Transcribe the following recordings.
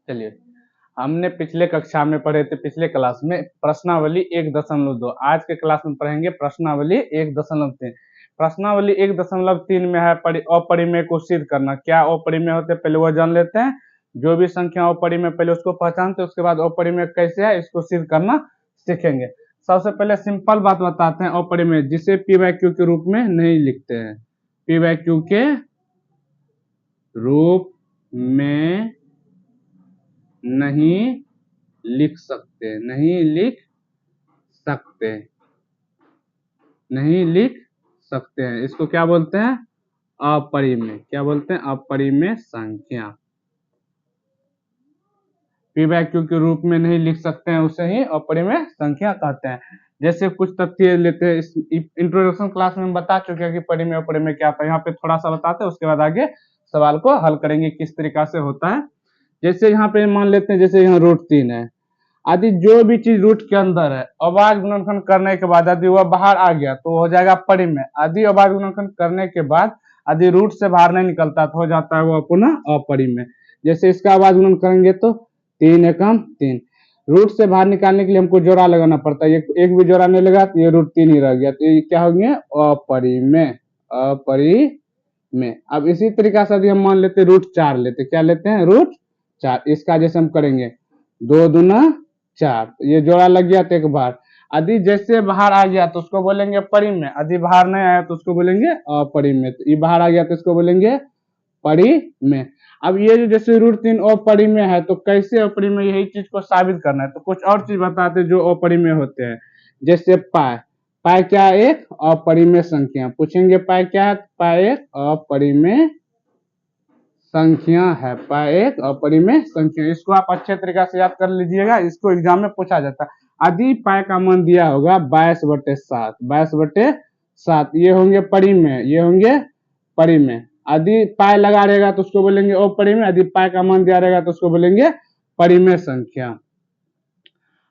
चलिए, हमने पिछले कक्षा में पढ़े थे, पिछले क्लास में प्रश्नावली 1.2। आज के क्लास में पढ़ेंगे प्रश्नावली 1.3। प्रश्नावली 1.3 में है अपरिमेय को सिद्ध करना। क्या अपरिमेय होते हैं पहले वो जान लेते हैं। जो भी संख्या अपरिमेय पहले उसको पहचानते हैं, उसके बाद अपरिमेय कैसे है इसको सिद्ध करना सीखेंगे। सबसे पहले सिंपल बात बताते हैं अपरिमेय, जिसे p/q के रूप में नहीं लिखते हैं। p/q के रूप में नहीं लिख सकते, नहीं लिख सकते हैं। इसको क्या बोलते हैं? अपरिमेय। क्या बोलते हैं? अपरिमेय संख्या। p/q के रूप में नहीं लिख सकते हैं, उसे ही अपरिमेय संख्या कहते हैं। जैसे कुछ तथ्य लेते हैं, इस इंट्रोडक्शन क्लास में हम बता चुके हैं कि परिमेय अपरिमेय क्या था। यहाँ पे थोड़ा सा बताते हैं, उसके बाद आगे सवाल को हल करेंगे किस तरीका से होता है। जैसे यहाँ पे मान लेते हैं, जैसे यहाँ √3 है, यदि जो भी चीज रूट के अंदर है अभाज्य गुणनखंड करने के बाद यदि वह बाहर आ गया तो हो जाएगा परिमेय। यदि अभाज्य गुणनखंड करने के बाद यदि रूट से बाहर नहीं निकलता तो हो जाता है वह पुनः अपरिमेय। जैसे इसका अभाज्य गुणन करेंगे तो 3 एकम 3। रूट से बाहर निकालने के लिए हमको जोड़ा लगाना पड़ता है, एक भी जोड़ा नहीं लगा तो ये √3 ही रह गया, तो ये क्या हो गया? अपरिमेय। अब इसी तरीका से यदि हम मान लेते √4 लेते, क्या लेते हैं? √4। इसका जैसे हम करेंगे 2 दूना 4, तो ये जोड़ा लग गया तो एक बार। यदि जैसे बाहर आ गया तो उसको बोलेंगे परिमेय, यदि बाहर नहीं आया तो उसको बोलेंगे अपरिमेय। तो ये बाहर आ गया तो इसको बोलेंगे परिमेय। अब ये जो जैसे √3 अपरिमेय है, तो कैसे अपरिमेय, यही चीज को साबित करना है। तो कुछ और चीज बताते जो अपरिमेय होते हैं। जैसे पाई क्या? एक अपरिमेय संख्या। पूछेंगे पाई क्या है? पाई एक अपरिमेय संख्या है। पाई एक अपरिमेय संख्या। इसको आप अच्छे तरीके से याद कर लीजिएगा, इसको एग्जाम में पूछा जाता है। यदि पाई का मान दिया होगा 22/7, 22/7, ये होंगे परिमेय, ये होंगे परिमेय। यदि पाई लगा रहेगा तो उसको बोलेंगे अपरिमेय, यदि पाई का मान दिया रहेगा तो उसको बोलेंगे परिमेय संख्या।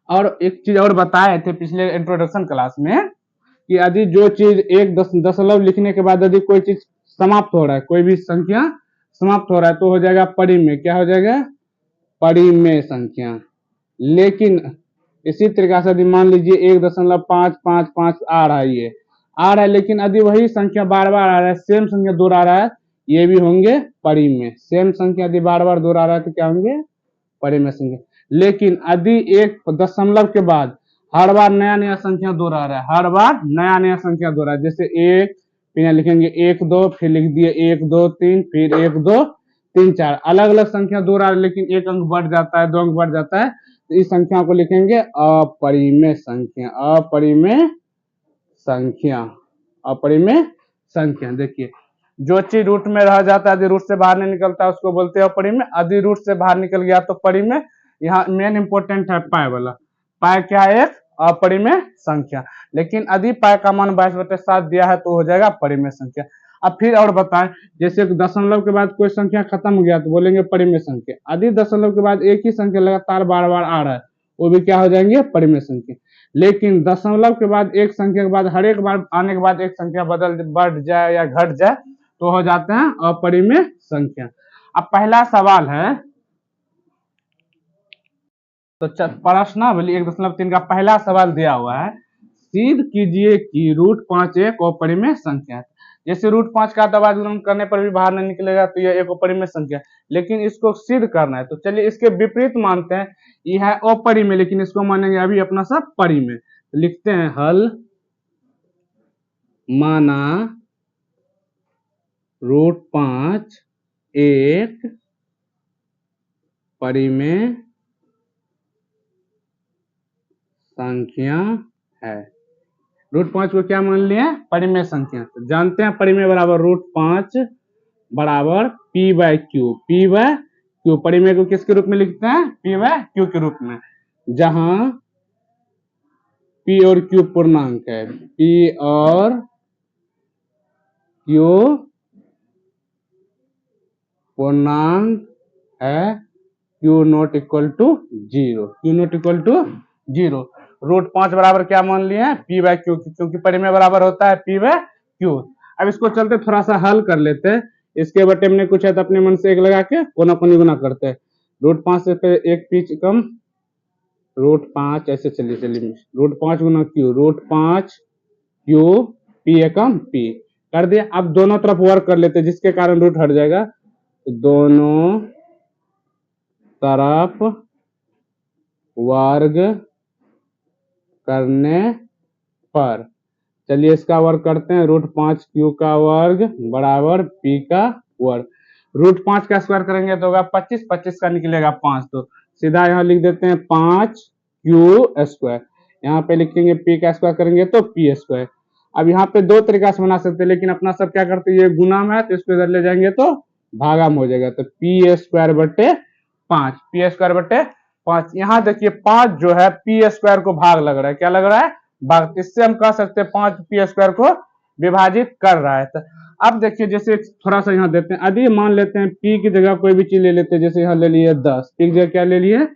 और एक चीज और बताए थे पिछले इंट्रोडक्शन क्लास में कि यदि जो चीज एक दशमलव लिखने के बाद यदि कोई चीज समाप्त हो रहा है, कोई भी संख्या समाप्त हो रहा है, तो हो जाएगा परिमेय। क्या हो जाएगा? परिमेय संख्या। लेकिन इसी तरीके से यदि मान लीजिए 1.555 आ रहा है, ये आ रहा है, लेकिन यदि वही संख्या बार बार आ रहा है, सेम संख्या दोहरा रहा है, ये भी होंगे परिमेय। सेम संख्या यदि बार बार दोहरा रहा है तो क्या होंगे? परिमेय संख्या। लेकिन यदि एक दशमलव के बाद हर बार नया नया संख्या दोहरा रहा है, हर बार नया नया संख्या दोहरा है, जैसे 1, फिर लिखेंगे 1 2, फिर लिख दिए 1 2 3, फिर 1 2 3 4, अलग अलग संख्या दोहरा रहा है, लेकिन एक अंक बढ़ जाता है, 2 अंक बढ़ जाता है, तो इस संख्या को लिखेंगे अपरिमेय संख्या। अपरिमेय संख्या, अपरिमेय संख्या। देखिए, जो चीज रूट में रह जाता है, यदि रूट से बाहर नहीं निकलता उसको बोलते हैं अपरिमेय। यदि रूट से बाहर निकल गया तो परिमेय। यहाँ मेन इंपोर्टेंट है पाई वाला। पाई क्या है? एक अपरिमेय संख्या। लेकिन यदि पाई का मान 22/7 दिया है तो हो जाएगा परिमेय संख्या। अब फिर और बताएं, जैसे दशमलव के बाद कोई संख्या खत्म हो गया तो बोलेंगे परिमेय संख्या। यदि दशमलव के बाद एक ही संख्या लगातार बार बार आ रहा है, वो भी क्या हो जाएंगे? परिमेय संख्या। लेकिन दशमलव के बाद एक संख्या के बाद हर एक बार आने के बाद एक संख्या बढ़ जाए या घट जाए तो हो जाते हैं अपरिमेय संख्या। अब पहला सवाल है, तो प्रश्नावली 1.3 का पहला सवाल दिया हुआ है, सिद्ध कीजिए कि √5 एक अपरिमेय संख्या है। जैसे √5 का अभाज्य गुणन करने पर भी बाहर नहीं निकलेगा तो यह एक अपरिमेय संख्या, लेकिन इसको सिद्ध करना है। तो चलिए इसके विपरीत मानते हैं, यह है अपरिमेय, लेकिन इसको मानेंगे अभी अपना सब परिमेय। तो लिखते हैं हल माना √5 एक परिमेय संख्या है। √5 को क्या मान लिया? परिमेय संख्या। तो जानते हैं परिमेय बराबर √5 बराबर p/q। p/q परिमेय को किसके रूप में लिखते हैं? p/q के रूप में, जहां p और q पूर्णांक है। p और q पूर्णांक है, q not equal to 0। q not equal to 0। √5 बराबर क्या मान लिए? p/q, क्योंकि परिमेय बराबर होता है p/q। अब इसको चलते थोड़ा सा हल कर लेते हैं। इसके बटे हमने कुछ है तो अपने मन से एक लगा के कोना कोनी गुना करते हैं। √5 से फिर एक पी कम, √5 ऐसे चलिए √5 गुना क्यू, √5 क्यू पी एकम पी कर दिया। अब दोनों तरफ वर्क कर लेते जिसके कारण रूट हट जाएगा, तो दोनों तरफ वर्ग करने पर, चलिए इसका वर्ग करते हैं, √5 क्यू का वर्ग बराबर पी का वर्ग। √5 का स्क्वायर करेंगे तो होगा 25, 25 का निकलेगा 5, तो सीधा यहाँ लिख देते हैं 5 क्यू स्क्वायर। यहाँ पे लिखेंगे पी का स्क्वायर करेंगे तो पी स्क्वायर। अब यहाँ पे दो तरीका से बना सकते हैं, लेकिन अपना सब क्या करते हैं, ये गुना में है तो इसको इधर ले जाएंगे तो भागा में हो जाएगा, तो पी स्क्वायर बटे 5, पी स्क्वायर बटे 5। यहाँ देखिए 5 जो है पी स्क्वायर को भाग लग रहा है, क्या लग रहा है, भाग। इससे हम कह सकते हैं 5 पी स्क्वायर को विभाजित कर रहा है। तो अब देखिए जैसे थोड़ा सा यहाँ देते हैं, यदि मान लेते हैं पी की जगह कोई भी चीज ले लेते हैं, जैसे यहाँ ले लिए 10, पी की जगह क्या ले लिए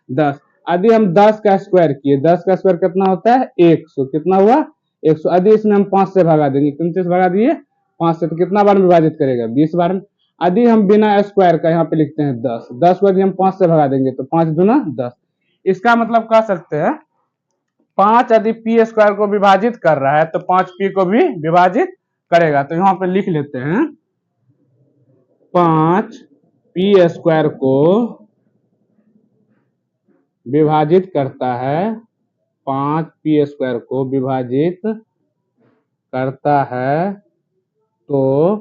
10। यदि हम 10 का स्क्वायर किए, 10 का स्क्वायर कितना होता है 100, कितना हुआ 100। यदि इसमें हम 5 से भगा देंगे, कितने से भगा दिए 5 से, तो कितना बार विभाजित करेगा 20 बार। यदि हम बिना स्क्वायर का यहाँ पे लिखते हैं 10, 10 को यदि हम 5 से भगा देंगे तो 5 दूना 10। इसका मतलब कह सकते हैं 5 यदि पी स्क्वायर को विभाजित कर रहा है तो 5 पी को भी विभाजित करेगा। तो यहाँ पे लिख लेते हैं 5 पी स्क्वायर को विभाजित करता है, 5 पी स्क्वायर को विभाजित करता है, तो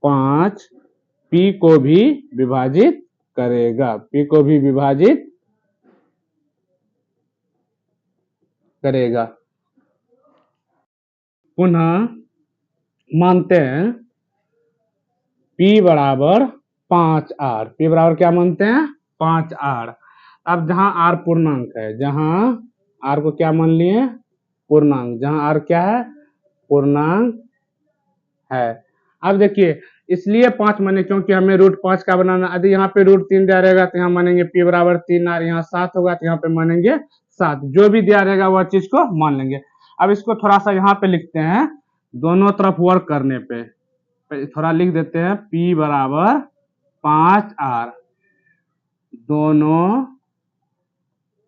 5 पी को भी विभाजित करेगा, पी को भी विभाजित करेगा। पुनः मानते हैं P बराबर 5R, P बराबर क्या मानते हैं 5R। अब जहां R पूर्णांक है, जहां R को क्या मान लिए पूर्णांक, जहां R क्या है पूर्णांक है। अब देखिए इसलिए 5 माने क्योंकि हमें √5 का बनाना। यदि यहाँ पे √3 दिया रहेगा तो यहाँ मानेंगे P बराबर 3R, यहाँ 7 होगा तो यहाँ पे मानेंगे 7, जो भी दिया रहेगा वह चीज को मान लेंगे। अब इसको थोड़ा सा यहाँ पे लिखते हैं, दोनों तरफ वर्क करने पे थोड़ा लिख देते हैं P बराबर 5R, दोनों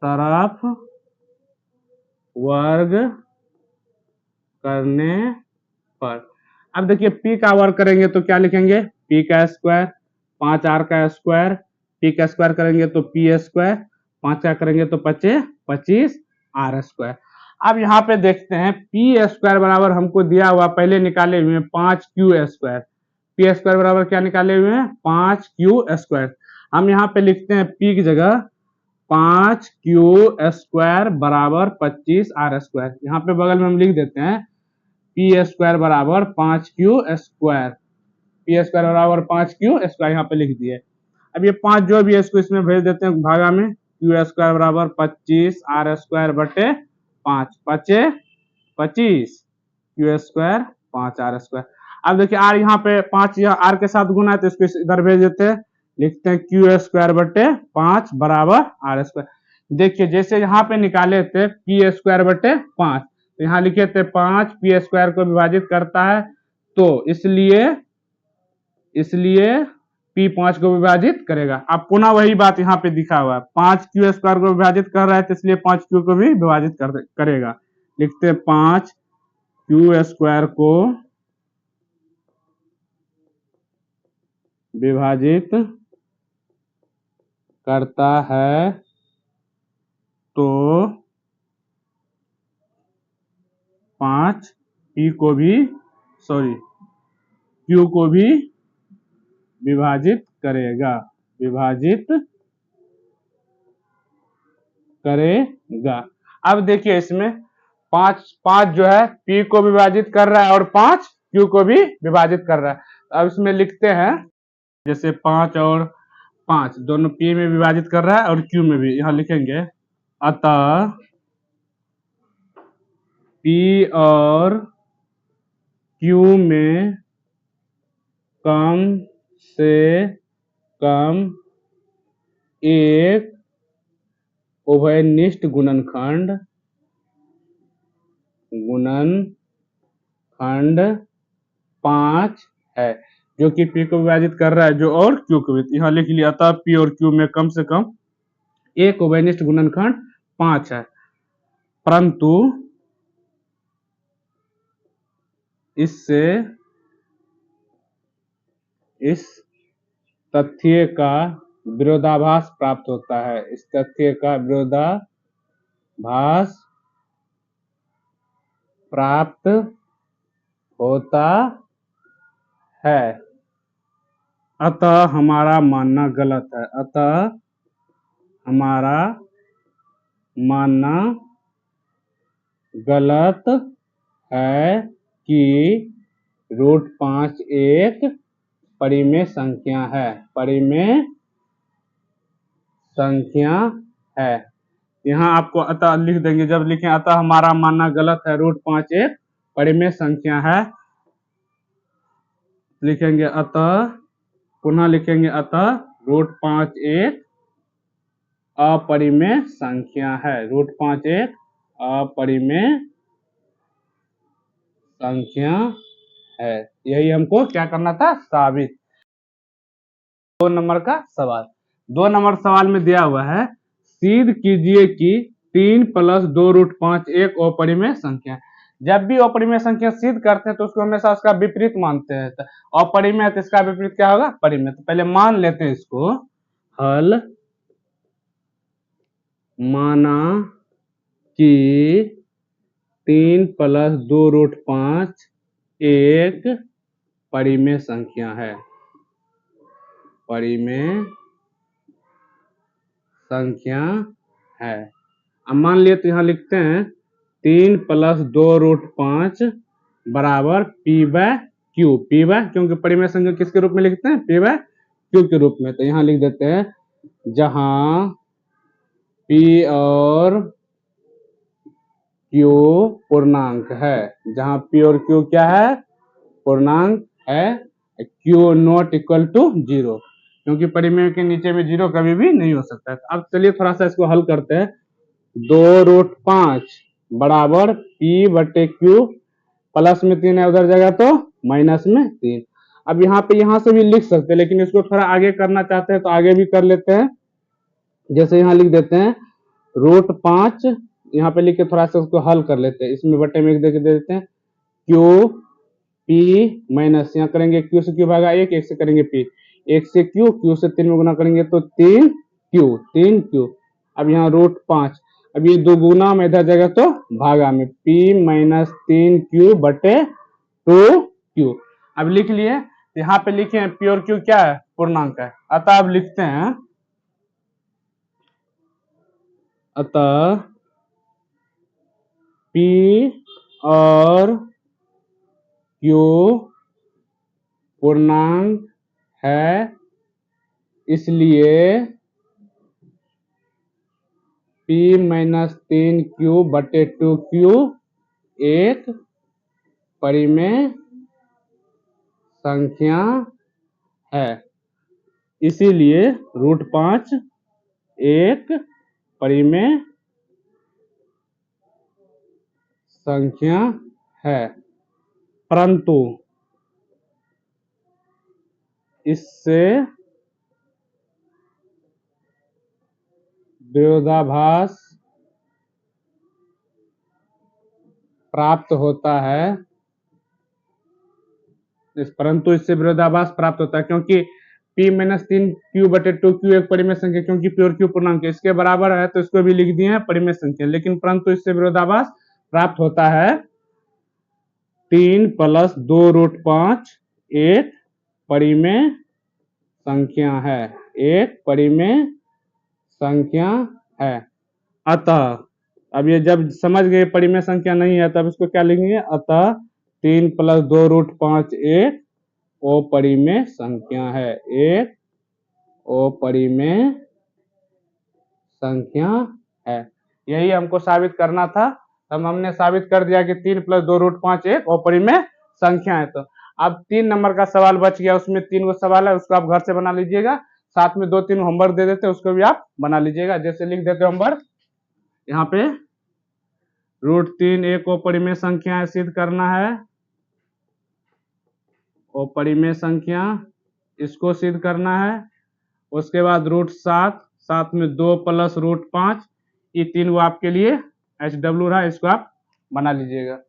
तरफ वर्ग करने पर। अब देखिए P का वर्ग करेंगे तो क्या लिखेंगे P का स्क्वायर, 5R का स्क्वायर, P का स्क्वायर करेंगे तो P स्क्वायर, 5 का करेंगे तो 25 R स्क्वायर। अब यहाँ पे देखते हैं P स्क्वायर बराबर हमको दिया हुआ पहले निकाले हुए 5 Q स्क्वायर, P स्क्वायर बराबर क्या निकाले हुए हैं 5 Q स्क्वायर। हम यहाँ पे लिखते हैं P की जगह 5 Q स्क्वायर बराबर 25 R स्क्वायर। यहाँ पे बगल में हम लिख देते हैं P स्क्वायर बराबर 5 Q स्क्वायर, P स्क्वायर बराबर 5 Q स्क्वायर यहाँ पे लिख दिए। अब ये 5 जो भी है इसको इसमें भेज देते हैं भागा में, Q स्क्वायर बराबर 25 R स्क्वायर बटे 5, 25 Q स्क्वायर 5 R स्क्वायर। अब देखिए R यहाँ पे 5 R के साथ गुना है तो इसको इधर भेज देते हैं, लिखते हैं Q स्क्वायर बटे 5 बराबर R स्क्वायर। देखिए जैसे यहाँ पे निकाले थे P स्क्वायर बटे 5, तो यहाँ लिखे थे 5 P स्क्वायर को विभाजित करता है, तो इसलिए P 5 को विभाजित करेगा। अब पुनः वही बात यहाँ पे दिखा हुआ है, 5 Q स्क्वायर को विभाजित कर रहा है तो इसलिए 5 Q को भी विभाजित करेगा। लिखते हैं 5 Q स्क्वायर को विभाजित करता है, तो 5 Q को भी विभाजित करेगा, अब देखिए इसमें 5 जो है P को विभाजित कर रहा है और 5 Q को भी विभाजित कर रहा है। अब इसमें लिखते हैं जैसे 5 और 5 दोनों P में विभाजित कर रहा है और Q में भी, यहाँ लिखेंगे अतः P और Q में कम से कम एक उभयनिष्ठ गुणनखंड 5 है, जो कि पी को विभाजित कर रहा है जो और क्यू को भी। यहाँ लिख लिया, अतः पी और क्यू में कम से कम एक उभयनिष्ठ गुणनखंड 5 है, परंतु इससे इस तथ्य का विरोधाभास प्राप्त होता है, इस तथ्य का विरोधाभास प्राप्त होता है, अतः हमारा मानना गलत है, अतः हमारा मानना गलत है कि √5 एक परिमेय संख्या है, परिमेय संख्या है। यहाँ आपको अतः लिख देंगे, जब लिखें अतः हमारा मानना गलत है, √5 एक परिमेय संख्या है, लिखेंगे अतः, पुनः लिखेंगे अतः √5 एक अपरिमेय संख्या है, √5 एक अपरिमेय संख्या है। यही हमको क्या करना था, साबित। 2 नंबर का सवाल, 2 नंबर सवाल में दिया हुआ है, सिद्ध कीजिए कि 3 + 2√5 एक अपरिमेय संख्या है। जब भी अपरिमेय संख्या सिद्ध करते हैं तो उसको हमेशा उसका विपरीत मानते हैं। तो अपरिमेय तो इसका विपरीत क्या होगा, परिमेय। तो पहले मान लेते हैं इसको, हल माना कि 3 + 2√5 एक परिमेय संख्या है, परिमेय संख्या है। अब मान लिए तो यहाँ लिखते हैं 3 + 2√5 बराबर p/q, क्योंकि परिमेय संख्या किसके रूप में लिखते हैं, p/q के रूप में। तो यहाँ लिख देते हैं, जहां p और q पूर्णांक है, जहां p और q क्या है, पूर्णांक है, q ≠ = 0, क्योंकि परिमेय के नीचे में 0 कभी भी नहीं हो सकता है। अब चलिए थोड़ा सा इसको हल करते हैं। 2√5 बराबर p/q, प्लस में 3 है उधर जगह तो माइनस में 3। अब यहाँ पे यहाँ से भी लिख सकते हैं, लेकिन इसको थोड़ा आगे करना चाहते हैं तो आगे भी कर लेते हैं। जैसे यहाँ लिख देते हैं √5, यहाँ पे लिख के थोड़ा सा उसको हल कर लेते हैं। इसमें बटे में 1 दे देते हैं, q p माइनस, यहाँ करेंगे q से q भागा 1, 1 से करेंगे p, 1 से q से 3 में गुना करेंगे तो 3q। अब यहाँ √5, अब ये 2 गुना में इधर जगह तो भागा में, p - 3q बटे 2q। अब लिख लिए, यहाँ पे लिखे p और q क्या है, पूर्णांक है। अतः अब लिखते हैं, अतः p और q पूर्णांक है, इसलिए p - 3q बटे 2q एक परिमेय संख्या है, इसीलिए √5 एक परिमेय संख्या है, परंतु इससे विरोधाभास प्राप्त होता है, परंतु इससे विरोधाभास प्राप्त होता है क्योंकि p - 3q बटे 2q एक परिमेय संख्या, क्योंकि p और q पूर्णांक इसके बराबर है तो इसको भी लिख दिए हैं परिमेय संख्या, लेकिन परंतु इससे विरोधाभास प्राप्त होता है। 3 + 2√5 एक परिमेय संख्या है, एक परिमेय संख्या है। अतः अब ये जब समझ गए परिमेय संख्या नहीं है तब इसको क्या लिखेंगे, अतः 3 + 2√5 एक अपरिमेय संख्या है, एक अपरिमेय संख्या है। यही हमको साबित करना था, तब हमने साबित कर दिया कि 3 + 2√5 एक अपरिमेय संख्या है। तो अब 3 नंबर का सवाल बच गया, उसमें 3 गो सवाल है, उसको आप घर से बना लीजिएगा, साथ में 2-3 होमवर्क दे देते हैं, उसको भी आप बना लीजिएगा। जैसे लिख देते होमवर्क, यहाँ पे √3 एक अपरिमेय संख्या है, सिद्ध करना है, और परिमेय संख्या इसको सिद्ध करना है। उसके बाद √7, साथ में 2 + √5, ये 3 वो आपके लिए HW रहा, इसको आप बना लीजिएगा।